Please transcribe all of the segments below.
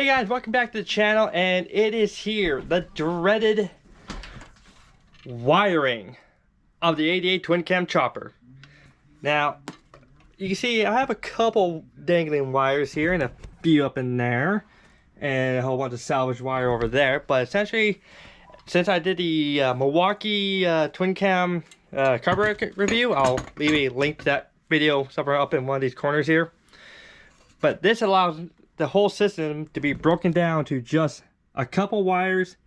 Hey guys, welcome back to the channel, and it is here, the dreaded wiring of the 88 twin cam chopper. Now, you can see I have a couple dangling wires here and a few up in there, and a whole bunch of salvage wire over there. But essentially, since I did the Milwaukee twin cam carburetor review, I'll leave a link to that video somewhere up in one of these corners here. But this allows the whole system to be broken down to just a couple wires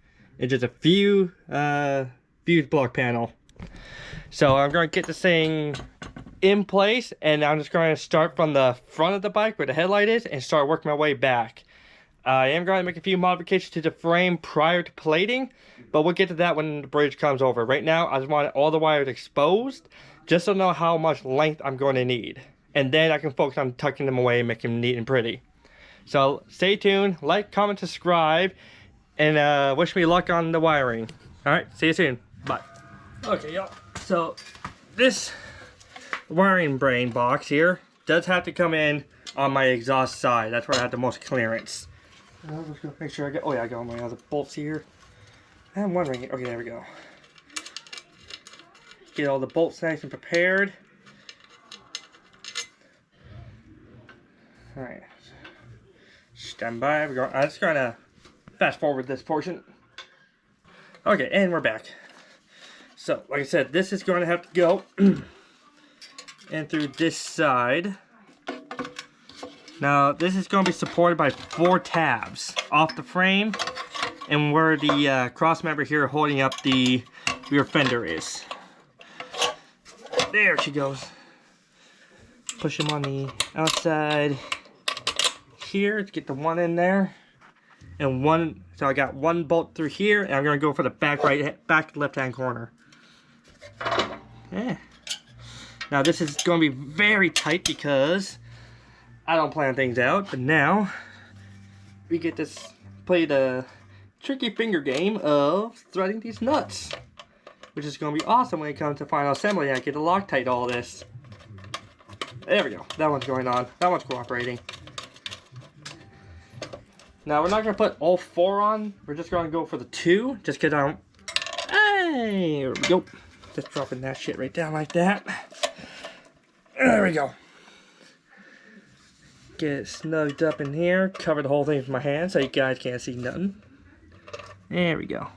and just a few fuse block panel. So I'm going to get this thing in place, and I'm just going to start from the front of the bike where the headlight is and start working my way back. I am going to make a few modifications to the frame prior to plating, but we'll get to that when the bridge comes over. Right now, I just want all the wires exposed just to know how much length I'm going to need. And then I can focus on tucking them away and making them neat and pretty. So stay tuned, like, comment, subscribe, and wish me luck on the wiring. Alright, see you soon. Bye. Okay, y'all. So this wiring brain box here does have to come in on my exhaust side. That's where I have the most clearance. I'm just gonna make sure I get. Oh yeah, I got all my other bolts here. I'm wondering. Okay, there we go. Get all the bolts nice and prepared. All right. Stand by. I'm just gonna fast forward this portion. Okay, and we're back. So, like I said, this is going to have to go in through this side. Now, this is going to be supported by 4 tabs off the frame, and where the cross member here holding up the rear fender is. There she goes. Push them on the outside here to get the one in there, and one. So I got one bolt through here, and I'm going to go for the back left hand corner. Yeah. Now this is going to be very tight because I don't plan things out, but now we get to play the tricky finger game of threading these nuts, which is going to be awesome when it comes to final assembly. I get to Loctite all this. There we go. That one's going on. That one's cooperating. Now we're not going to put all 4 on. We're just going to go for the 2, just because I don't. Hey, there we go. Just dropping that shit right down like that. There we go. Get it snugged up in here. Cover the whole thing with my hand so you guys can't see nothing. There we go.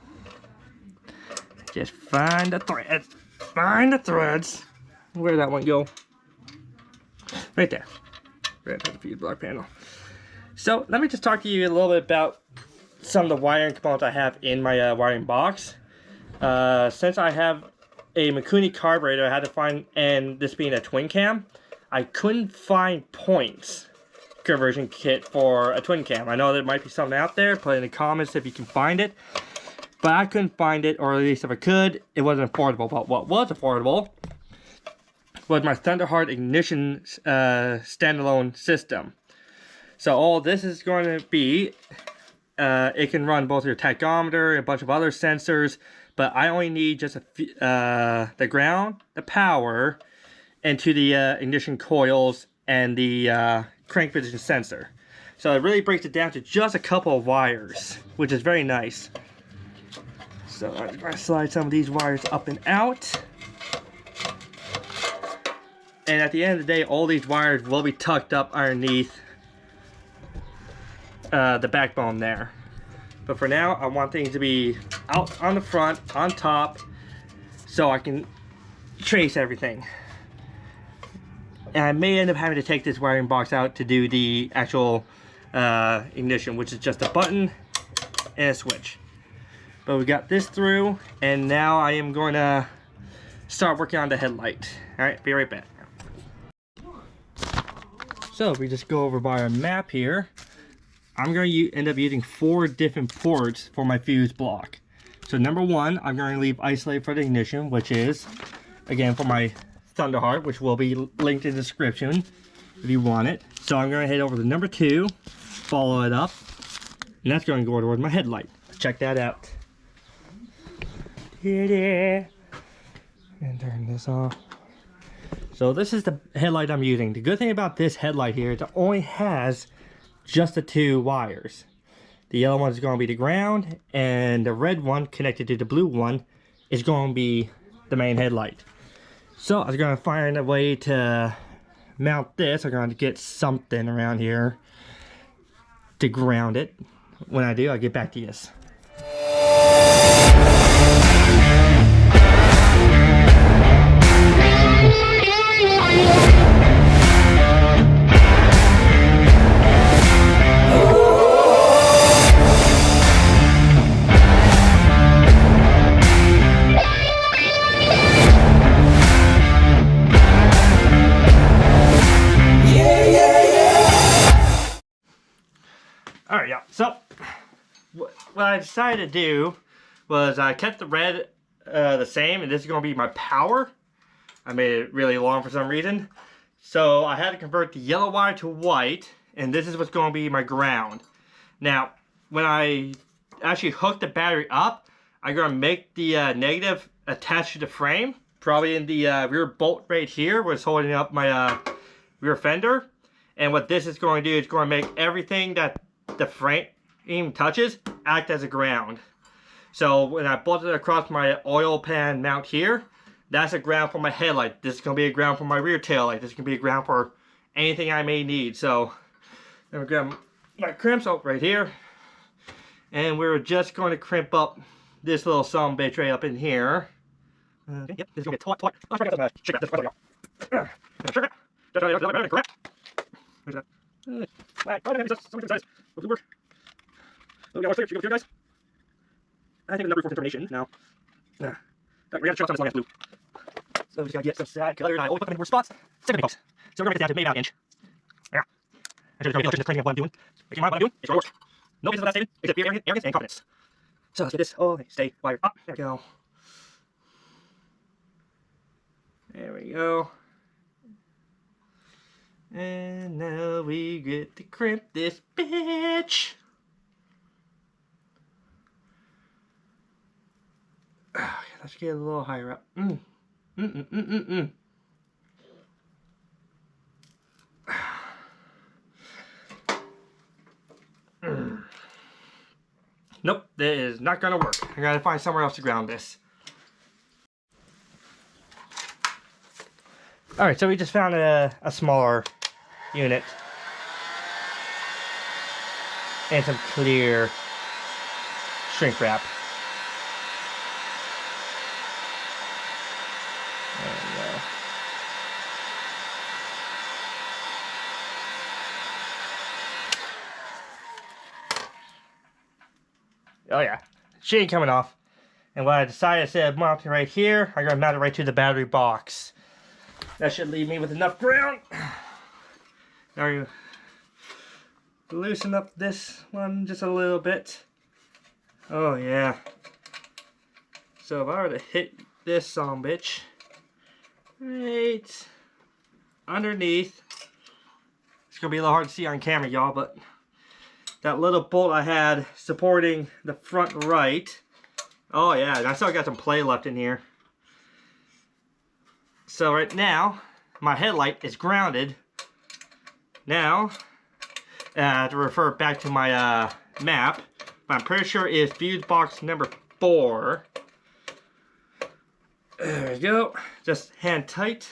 Just find the threads. Find the threads. Where'd that one go? Right there. Right at the fuse block panel. So let me just talk to you a little bit about some of the wiring components I have in my wiring box. Since I have a Mikuni carburetor, I had to find, and this being a twin cam, I couldn't find points conversion kit for a twin cam. I know there might be something out there. Put in the comments if you can find it. But I couldn't find it, or at least if I could, it wasn't affordable. But what was affordable was my Thunderheart ignition standalone system. So all this is going to be, it can run both your tachometer and a bunch of other sensors, but I only need just the ground, the power, and to the ignition coils and the crank position sensor. So it really breaks it down to just a couple of wires, which is very nice. So I'm going to slide some of these wires up and out. And at the end of the day, all these wires will be tucked up underneath the backbone there. But for now, I want things to be out on the front, on top, so I can trace everything. And I may end up having to take this wiring box out to do the actual ignition, which is just a button and a switch. But we got this through, and now I am going to start working on the headlight. Alright, be right back. So if we just go over by our map here, I'm going to end up using 4 different ports for my fuse block. So number 1, I'm going to leave isolated for the ignition, which is, again, for my Thunderheart, which will be linked in the description if you want it. So I'm going to head over to number 2, follow it up, and that's going to go towards my headlight. Check that out. And turn this off. So this is the headlight I'm using. The good thing about this headlight here is it only has just the 2 wires. The yellow one is going to be the ground, and the red one connected to the blue one is going to be the main headlight. So I was going to find a way to mount this. I'm going to get something around here to ground it. When I do, I'll get back to you. Alright, yeah, so what I decided to do was I kept the red the same, and this is going to be my power. I made it really long for some reason. So I had to convert the yellow wire to white, and this is what's going to be my ground. Now, when I actually hook the battery up, I'm going to make the negative attached to the frame, probably in the rear bolt right here, where it's holding up my rear fender. And what this is going to do is going to make everything that the frame touches act as a ground. So when I bolt it across my oil pan mount here, that's a ground for my headlight. This is going to be a ground for my rear tail light. This is going to be a ground for anything I may need. So I'm going to grab my crimps up right here, and we're just going to crimp up this little sumbitch right up in here. Okay, yep, this is going to be a toy. Let's try to shake that. There's that. Guys. I think the number 4 determination now. We gotta show some of this long ass blue. So we just gotta get some side color, and I always put them in more spots. Second folks. So we're gonna make this down to maybe about an inch. Yeah. I just gonna training of what I'm doing. Making mind what I'm doing, it's gonna work. No business without saving, except fear, arrogance, and confidence. So let's get this. Oh, stay wired up. There we go. There we go. And now we get to crimp this bitch. Okay, let's get a little higher up. Nope, that is not gonna work. I gotta find somewhere else to ground this. Alright, so we just found a smaller unit and some clear shrink wrap. There we go. Oh yeah, she ain't coming off. And what I decided, instead of mounting right here, I'm gonna mount it right to the battery box. That should leave me with enough ground. Now you loosen up this one just a little bit. Oh yeah. So if I were to hit this sumbitch right underneath, it's gonna be a little hard to see on camera, y'all, but that little bolt I had supporting the front right. Oh yeah, and I still got some play left in here. So right now, my headlight is grounded. Now, to refer back to my map, I'm pretty sure it's fuse box number 4. There we go. Just hand tight.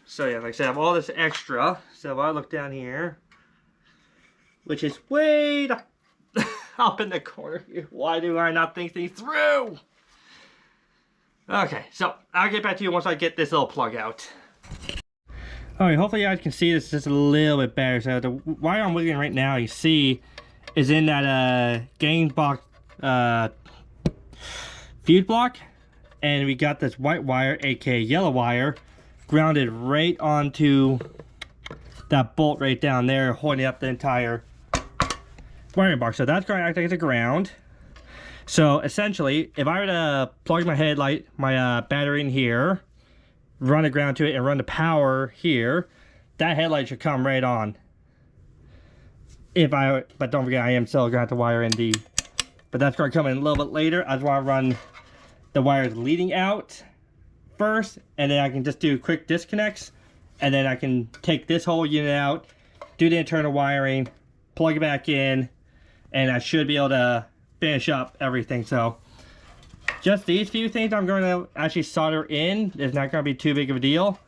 So yeah, like I said, I have all this extra. So if I look down here, which is way up in the corner here, why do I not think these through? Okay, so I'll get back to you once I get this little plug out. Alright, hopefully you guys can see this just a little bit better. So the wire I'm wiggling right now, you see, is in that gain box fuse block. And we got this white wire, aka yellow wire, grounded right onto that bolt right down there, holding up the entire wiring box. So that's going to act like it's a ground. So essentially, if I were to plug my headlight, my battery in here, run the ground to it, and run the power here, that headlight should come right on. But don't forget, I am still going to have to wire in the, but that's going to come in a little bit later. I just want to run the wires leading out first, and then I can just do quick disconnects, and then I can take this whole unit out, do the internal wiring, plug it back in, and I should be able to finish up everything. So just these few things I'm going to actually solder in. It's not going to be too big of a deal.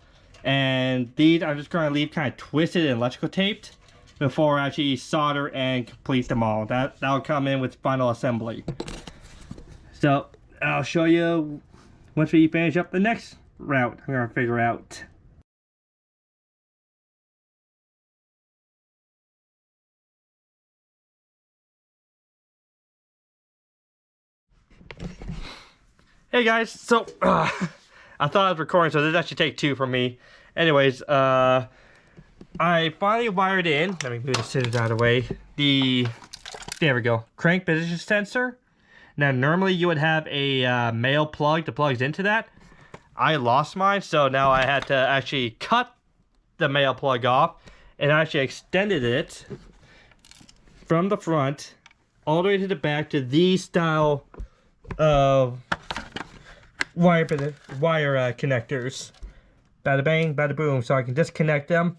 And these I'm just going to leave kind of twisted and electrical taped before I actually solder and complete them all. That'll come in with final assembly. So I'll show you once we finish up the next route I'm going to figure out. Hey guys, so I thought I was recording, so this actually take 2 for me. Anyways, I finally wired in. Let me move the scissors out of the way. There we go, crank position sensor. Now normally you would have a male plug that plugs into that. I lost mine, so now I had to actually cut the male plug off and I actually extended it from the front all the way to the back to these style of wire connectors. Bada bang, bada boom. So I can disconnect them.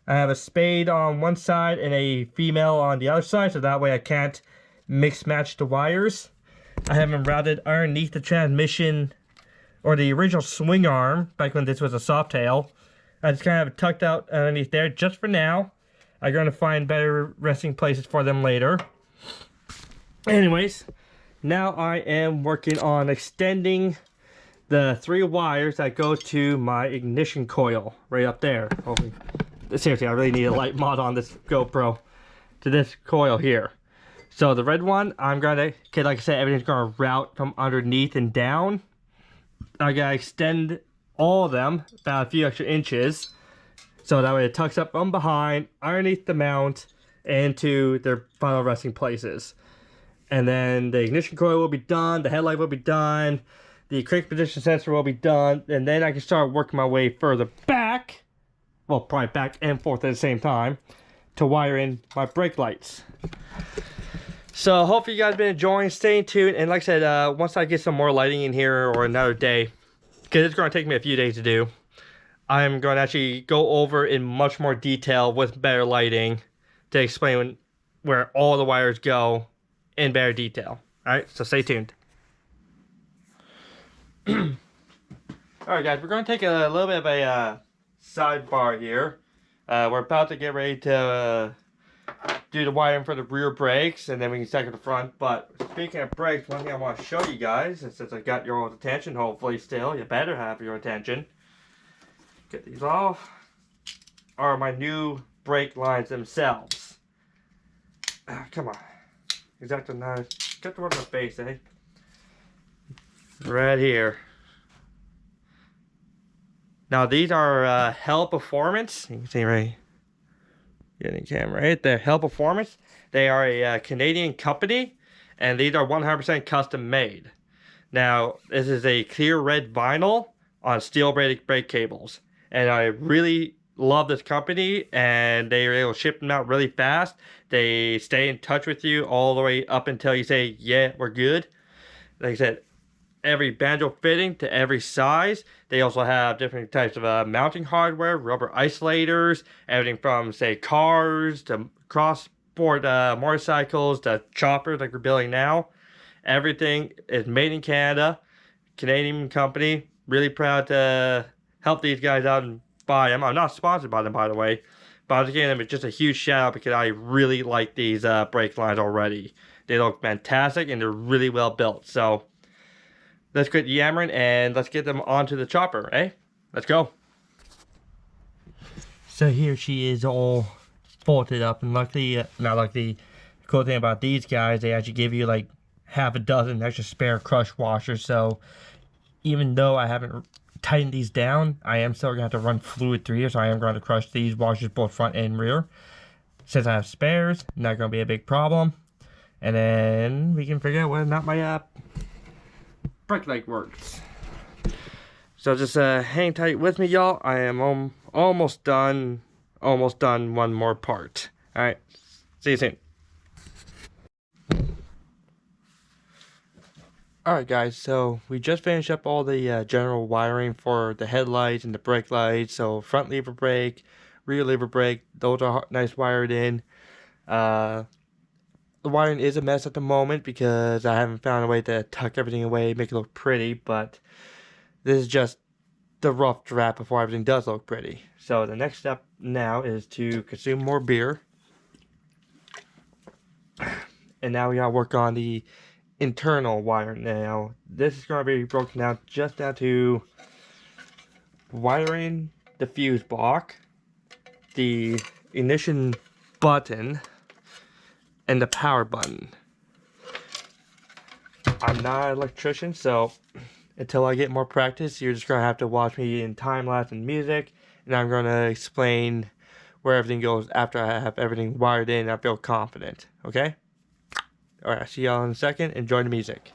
I have a spade on one side and a female on the other side, so that way I can't mix match the wires. I have them routed underneath the transmission, or the original swing arm, back when this was a Softail. I just kind of have it tucked out underneath there just for now. I'm going to find better resting places for them later. Anyways, now I am working on extending the 3 wires that go to my ignition coil right up there. Hopefully, seriously, I really need a light mod on this GoPro to this coil here. So the red one, I'm gonna, okay, like I said, everything's gonna route from underneath and down. I gotta extend all of them about a few extra inches, so that way it tucks up from behind, underneath the mount, into their final resting places. And then the ignition coil will be done, the headlight will be done, the crank position sensor will be done, and then I can start working my way further back, well, probably back and forth at the same time, to wire in my brake lights. So hopefully you guys have been enjoying, staying tuned, and like I said, once I get some more lighting in here or another day, because it's going to take me a few days to do, I'm going to actually go over in much more detail with better lighting to explain where all the wires go in better detail. Alright, so stay tuned. Alright guys, we're going to take a little bit of a sidebar here. We're about to get ready to do the wiring for the rear brakes, and then we can second the front. But speaking of brakes, one thing I want to show you guys, and since I got your attention, hopefully still, you better have your attention. Get these off. Are my new brake lines themselves. Come on. Exactly nice. Get the one in the face, eh? Right here. Now these are Hell Performance. You can see right. Getting the camera right there. Hell Performance. They are a Canadian company, and these are 100% custom made. Now this is a clear red vinyl on steel braided brake cables, and I really love this company, and they are able to ship them out really fast. They stay in touch with you all the way up until you say, yeah, we're good. Like I said, every banjo fitting to every size. They also have different types of mounting hardware, rubber isolators, everything from, say, cars to cross-sport motorcycles to choppers like we're building now. Everything is made in Canada, Canadian company. Really proud to help these guys out and buy them. I'm not sponsored by them, by the way, but I was giving them just a huge shout out because I really like these brake lines already. They look fantastic and they're really well built. So let's quit yammering and let's get them onto the chopper, eh? Let's go. So here she is all bolted up, and luckily, not luckily, the cool thing about these guys, they actually give you like half a dozen extra spare crush washers. So even though I haven't tightened these down, I am still going to have to run fluid through here, so I am going to crush these washers both front and rear. Since I have spares, not going to be a big problem. And then we can figure out whether or not my brake light works. So just hang tight with me, y'all. I am almost done. Almost done one more part. Alright, see you soon. Alright guys, so we just finished up all the general wiring for the headlights and the brake lights. So front lever brake, rear lever brake, those are nice wired in. the wiring is a mess at the moment because I haven't found a way to tuck everything away, make it look pretty, but this is just the rough draft before everything does look pretty. So the next step now is to consume more beer. And now we gotta work on the internal wire. Now this is gonna be broken down just down to wiring the fuse block, the ignition button, and the power button. I'm not an electrician, so until I get more practice, you're just gonna have to watch me in time lapse and music, and I'm gonna explain where everything goes after I have everything wired in and I feel confident. Okay? Alright, I'll see y'all in a second. Enjoy the music.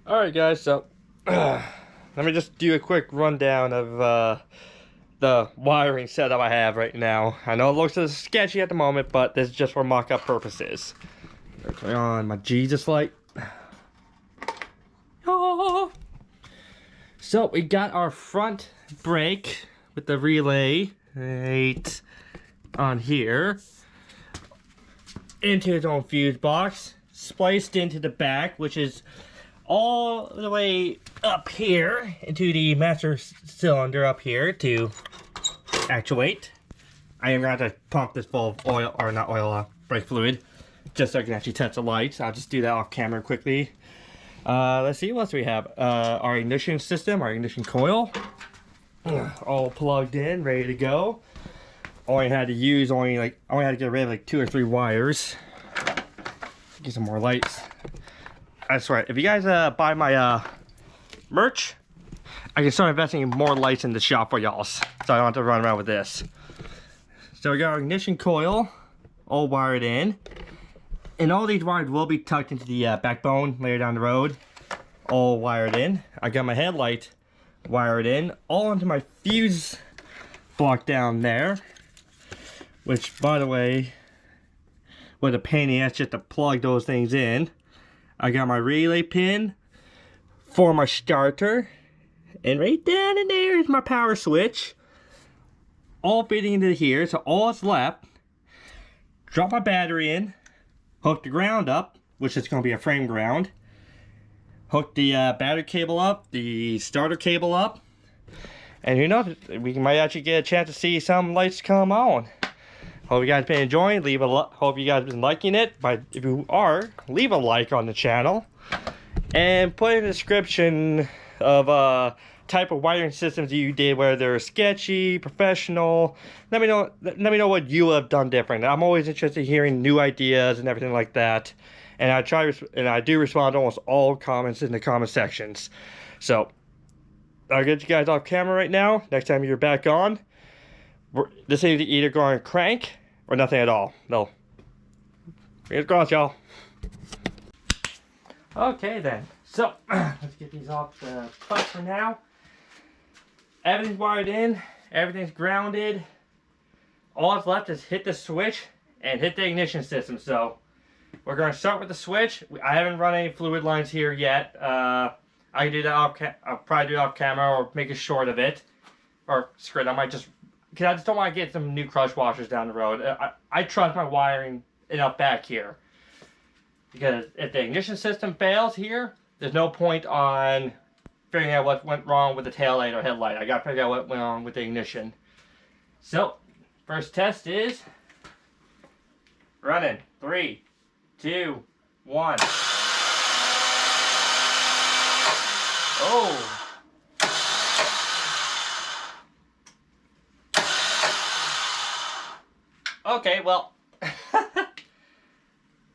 Alright guys, so let me just do a quick rundown of the wiring setup I have right now. I know it looks a little sketchy at the moment, but this is just for mock-up purposes. Turn on my Jesus light. Oh. So we got our front brake with the relay right on here into its own fuse box, spliced into the back, which is all the way up here into the master cylinder up here to actuate. I am going to have to pump this full of oil, or not oil, brake fluid, just so I can actually touch the lights. I'll just do that off camera quickly. Let's see what else we have. Our ignition system, our ignition coil, all plugged in, ready to go. Only had to use only had to get rid of like 2 or 3 wires. Get some more lights. I swear, if you guys buy my merch, I can start investing in more lights in the shop for y'all, so I don't have to run around with this. So we got our ignition coil all wired in, and all these wires will be tucked into the backbone later down the road, all wired in. I got my headlight wired in, all into my fuse block down there, which, by the way, was a pain in the ass just to plug those things in. I got my relay pin for my starter, and right down in there is my power switch, all fitting into here. So all that's left, drop my battery in, hook the ground up, which is going to be a frame ground, hook the battery cable up, the starter cable up, and who knows, we might actually get a chance to see some lights come on. Hope you guys been enjoying. Hope you guys been liking it. If you are, leave a like on the channel, and put in the description of type of wiring systems you did, whether they're sketchy, professional. Let me know what you have done different. I'm always interested in hearing new ideas and everything like that. And I do respond to almost all comments in the comment sections. So I'll get you guys off camera right now. Next time you're back on, this thing's either going to crank or nothing at all. No. Fingers crossed, y'all. Okay then. So let's get these off the bus for now. Everything's wired in. Everything's grounded. All that's left is hit the switch and hit the ignition system. So We're going to start with the switch. I haven't run any fluid lines here yet. I can do that I'll probably do it off camera or make a short of it. Or screw it, I might just... Because I just don't want to get some new clutch washers down the road. I trust my wiring enough back here. Because if the ignition system fails here, there's no point on figuring out what went wrong with the tail light or headlight. I got to figure out what went wrong with the ignition. So, first test is... running. 3, 2, 1. Oh! Okay, well,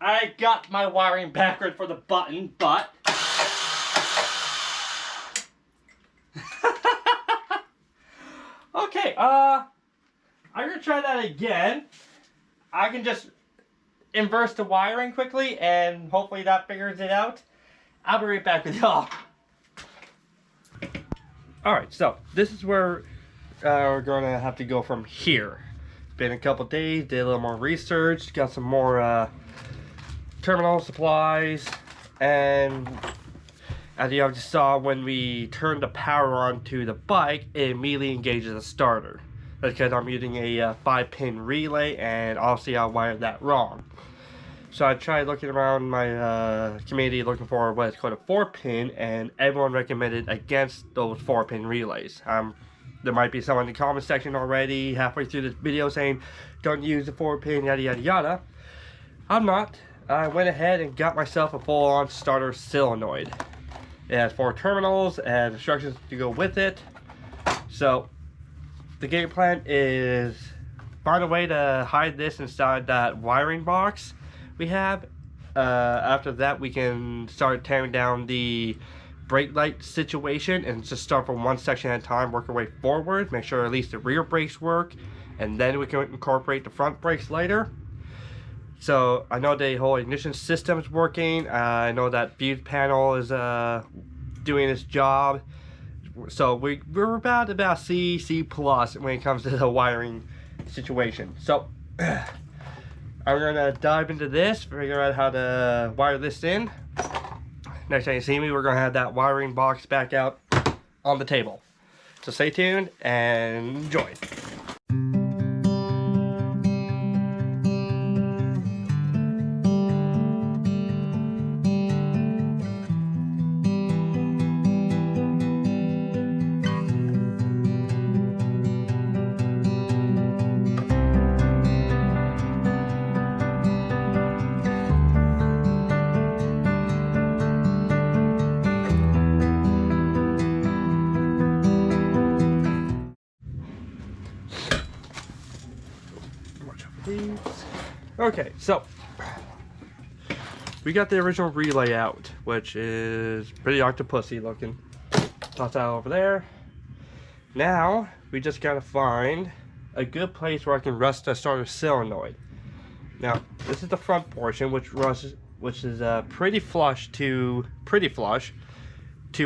I got my wiring backward for the button, but okay, I'm gonna try that again. I can just inverse the wiring quickly, and hopefully that figures it out. I'll be right back with y'all. Alright, so this is where we're gonna have to go from here. Been a couple days, did a little more research, got some more terminal supplies, and as you just saw, when we turned the power on to the bike, it immediately engages the starter. That's because I'm using a 5-pin relay, and obviously I wired that wrong. So I tried looking around my community looking for what is called a 4-pin, and everyone recommended against those 4-pin relays. There might be someone in the comment section already halfway through this video saying don't use the 4-pin, yada yada yada. I'm not. I went ahead and got myself a full-on starter solenoid. It has 4 terminals and instructions to go with it. So the game plan is find a way to hide this inside that wiring box we have. After that, we can start tearing down the brake light situation and just start from one section at a time, work our way forward, make sure at least the rear brakes work, and then we can incorporate the front brakes later. So I know the whole ignition system is working. I know that fuse panel is doing its job. So we're about C plus when it comes to the wiring situation. So I'm gonna dive into this, figure out how to wire this in. Next time you see me, we're gonna have that wiring box back out on the table. So stay tuned and enjoy. Okay, so we got the original relay out, which is pretty octopusy looking. Toss that over there. Now we just gotta find a good place where I can rest the starter solenoid. Now this is the front portion, which is pretty flush to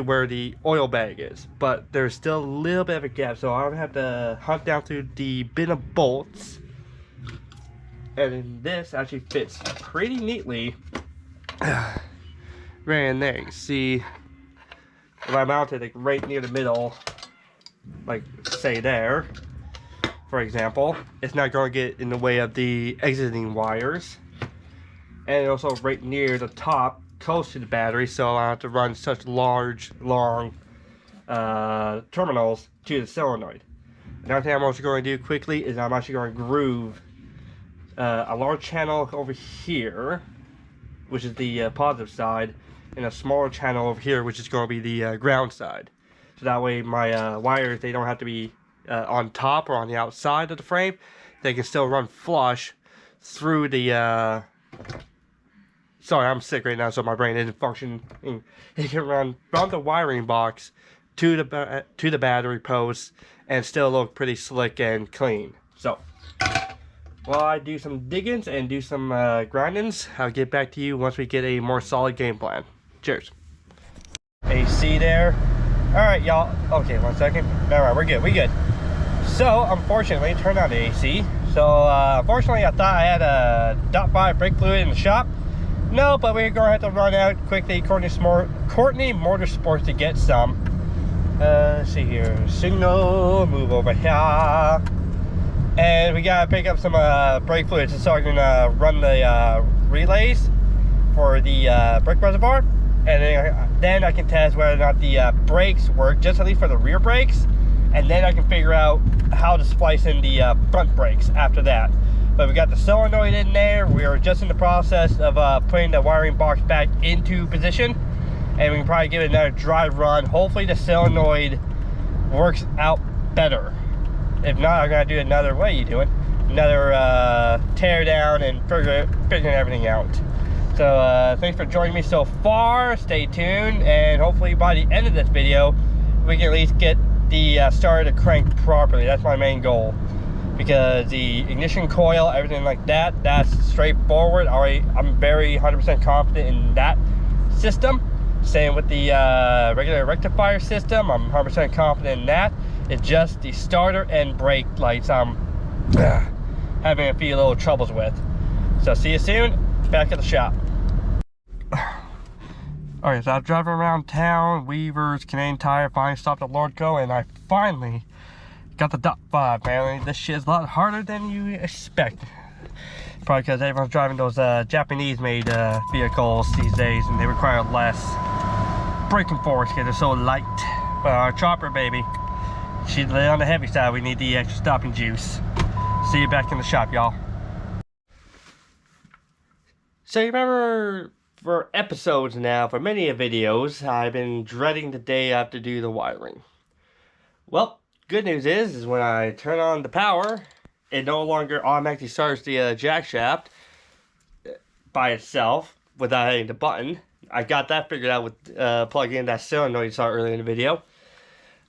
where the oil bag is, but there's still a little bit of a gap, so I'm gonna have to hunt down through the bin of bolts. And then this actually fits pretty neatly right in there. You see, if I mount it like right near the middle, like say there, for example, it's not going to get in the way of the exiting wires. And also right near the top, close to the battery, so I don't have to run such long terminals to the solenoid. Another thing I'm also going to do quickly is I'm actually going to groove a large channel over here, which is the positive side, and a smaller channel over here, which is going to be the ground side. So that way my wires, they don't have to be on top or on the outside of the frame. They can still run flush through the sorry, I'm sick right now, so my brain isn't functioning. It can run from the wiring box to the battery post and still look pretty slick and clean. So while I do some diggings and do some grindings, I'll get back to you once we get a more solid game plan. Cheers. AC there. Alright, y'all. Okay, 1 second. Alright, we're good. So, unfortunately, turned on the AC. So, unfortunately, I thought I had a .5 brake fluid in the shop. No, but we're going to have to run out quickly, Courtney Motorsports, to get some. Let's see here. Signal, move over here. And we got to pick up some brake fluids, so I can run the relays for the brake reservoir. And then I can test whether or not the brakes work, just at least for the rear brakes. And then I can figure out how to splice in the front brakes after that. But we got the solenoid in there. We are just in the process of putting the wiring box back into position, and we can probably give it another dry run. Hopefully the solenoid works out better. If not, I'm gonna do another, what are you doing? Another tear down and figuring everything out. So thanks for joining me so far. Stay tuned, and hopefully by the end of this video, we can at least get the starter to crank properly. That's my main goal. Because the ignition coil, everything like that, that's straightforward. I'm very 100% confident in that system. Same with the regular rectifier system, I'm 100% confident in that. It's just the starter and brake lights I'm having a few little troubles with. So see you soon, back at the shop. Alright, so I'm driving around town, Weavers, Canadian Tire, finally stopped at Lordco, and I finally got the .5. Apparently this shit is a lot harder than you expect. Probably because everyone's driving those Japanese made vehicles these days, and they require less braking force because they're so light. But our chopper, baby, she's on the heavy side. We need the extra stopping juice. See you back in the shop, y'all. So you remember, for episodes now, for many videos, I've been dreading the day I have to do the wiring. Well, good news is when I turn on the power, it no longer automatically starts the jack shaft by itself without hitting the button. I got that figured out with plugging in that solenoid you saw earlier in the video.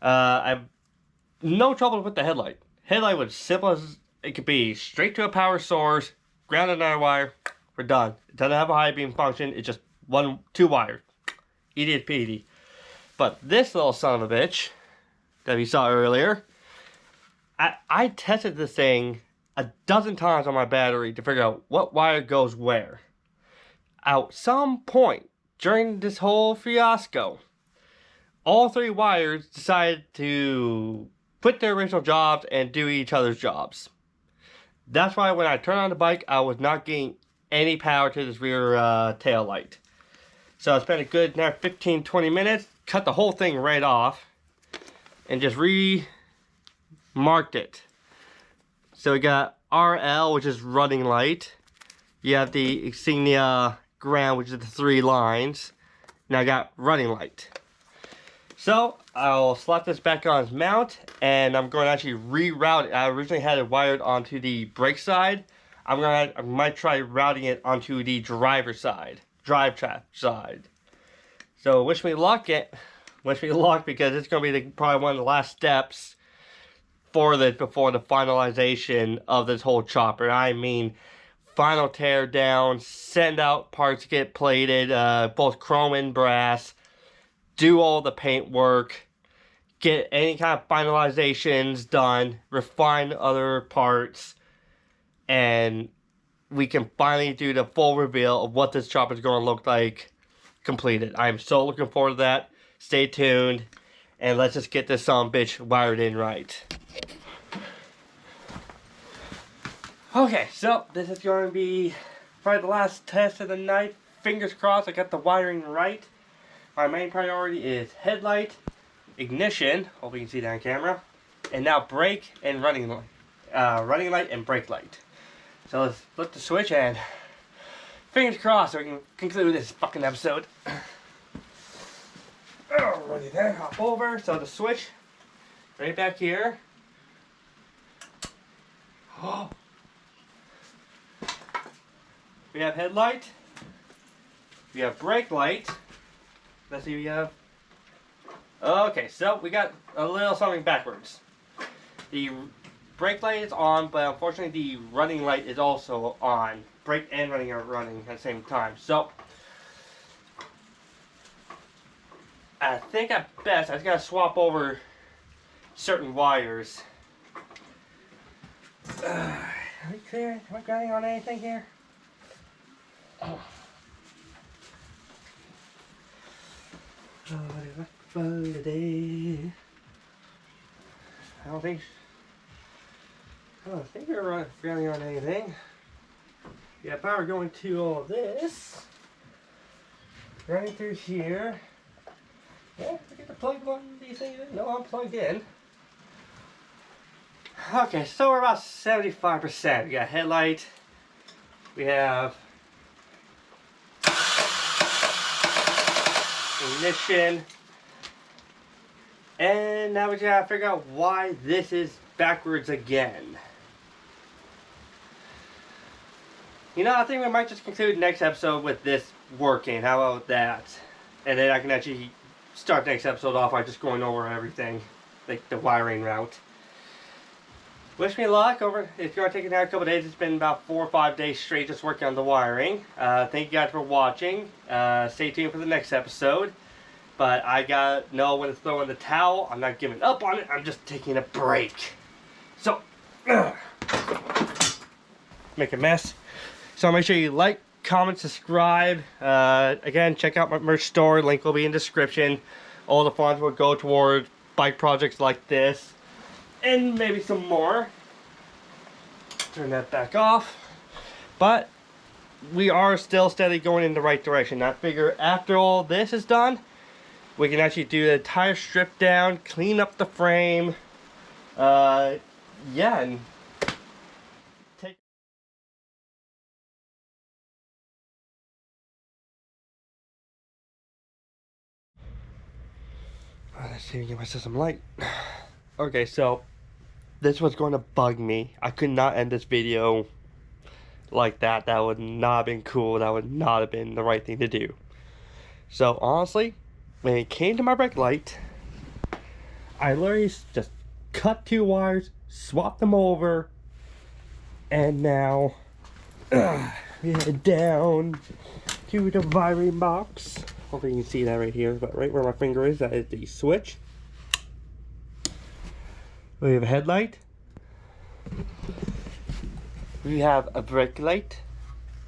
I have no trouble with the headlight. Headlight was simple as it could be. Straight to a power source, grounded on a wire, we're done. It doesn't have a high beam function, it's just two wires. Easy peasy. But this little son of a bitch that we saw earlier, I tested this thing a dozen times on my battery to figure out what wire goes where. At some point during this whole fiasco, all three wires decided to quit their original jobs and do each other's jobs. That's why when I turned on the bike, I was not getting any power to this rear tail light. So I spent a good 15-20 minutes, cut the whole thing right off, and just marked it. So we got RL, which is running light. You have the Insignia ground, which is the 3 lines. Now I got running light. So I'll slap this back on its mount, and I'm going to actually reroute it. I originally had it wired onto the brake side. I might try routing it onto the driver side, drive track side. So wish me luck. Wish me luck, because it's going to be probably one of the last steps for this before the finalization of this whole chopper. I mean, final tear down, send out parts to get plated, both chrome and brass, do all the paint work, get any kind of finalizations done, refine other parts, and we can finally do the full reveal of what this chopper is going to look like completed. I'm so looking forward to that. Stay tuned, and let's just get this bitch wired in right. Okay, so this is going to be probably the last test of the night. Fingers crossed I got the wiring right. My main priority is headlight, ignition, hope you can see that on camera, and now brake and running light and brake light. So let's flip the switch, and fingers crossed so we can conclude this fucking episode. Alrighty then, hop over. So the switch, right back here. Oh. We have headlight. We have brake light. Let's see, we have... Okay, so we got a little something backwards. The brake light is on, but unfortunately the running light is also on. Brake and running are running at the same time. So, I think at best, I just gotta swap over certain wires. Are we clear? Am I grinding on anything here? Oh. Friday. I don't think we're running on anything. Yeah, power going to all this. Running through here. Yeah, forget the plug one. These things no, I'm plugged in. Okay, so we're about 75%. We got headlight. We have ignition. And now we gotta figure out why this is backwards again. You know, I think we might just conclude next episode with this working. How about that? And then I can actually start next episode off by just going over everything, like the wiring route. Wish me luck over. If you're taking out a couple days, it's been about 4 or 5 days straight just working on the wiring. Thank you guys for watching. Stay tuned for the next episode. But I gotta know when to throw in the towel. I'm not giving up on it. I'm just taking a break. So, make a mess. So make sure you like, comment, subscribe. Again, check out my merch store. Link will be in the description. All the funds will go toward bike projects like this. And maybe some more. Turn that back off. But we are still steadily going in the right direction. I figure after all this is done, we can actually do the entire strip down, clean up the frame. Yeah, and take. Let's see if we can get myself some light. Okay, so this was going to bug me. I could not end this video like that. That would not have been cool. That would not have been the right thing to do. So honestly, when it came to my brake light, I literally just cut 2 wires, swapped them over, and now we head down to the wiring box. Hopefully you can see that right here, but right where my finger is, that is the switch. We have a headlight. We have a brake light,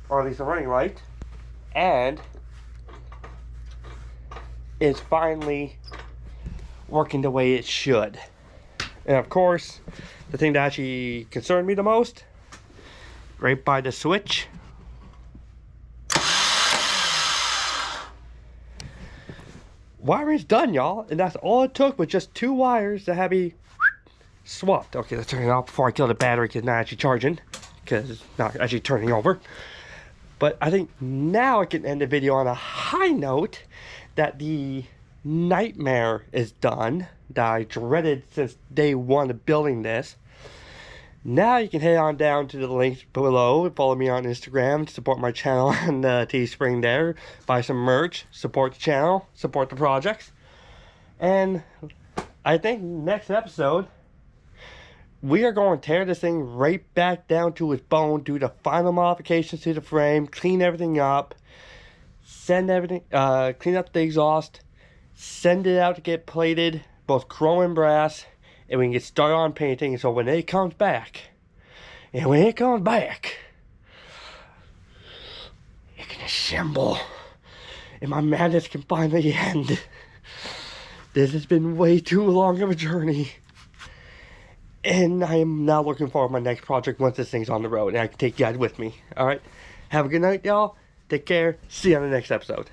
or at least a running light, and it's finally working the way it should. And of course, the thing that actually concerned me the most, right by the switch, wiring's done, y'all, and that's all it took was just 2 wires to have me swapped. Okay, let's turn it off before I kill the battery because it's not actually charging, because it's not actually turning over. But I think now I can end the video on a high note that the nightmare is done that I dreaded since day 1 of building this. Now you can head on down to the links below. Follow me on Instagram, support my channel on Teespring there. Buy some merch, support the channel, support the projects. And I think next episode, we are going to tear this thing right back down to its bone, do the final modifications to the frame, clean everything up, send everything, clean up the exhaust, send it out to get plated, both chrome and brass, and we can get started on painting. So when it comes back, it can assemble, and my madness can finally end. This has been way too long of a journey. And I am now looking forward to my next project once this thing's on the road and I can take you guys with me. Alright? Have a good night, y'all. Take care. See you on the next episode.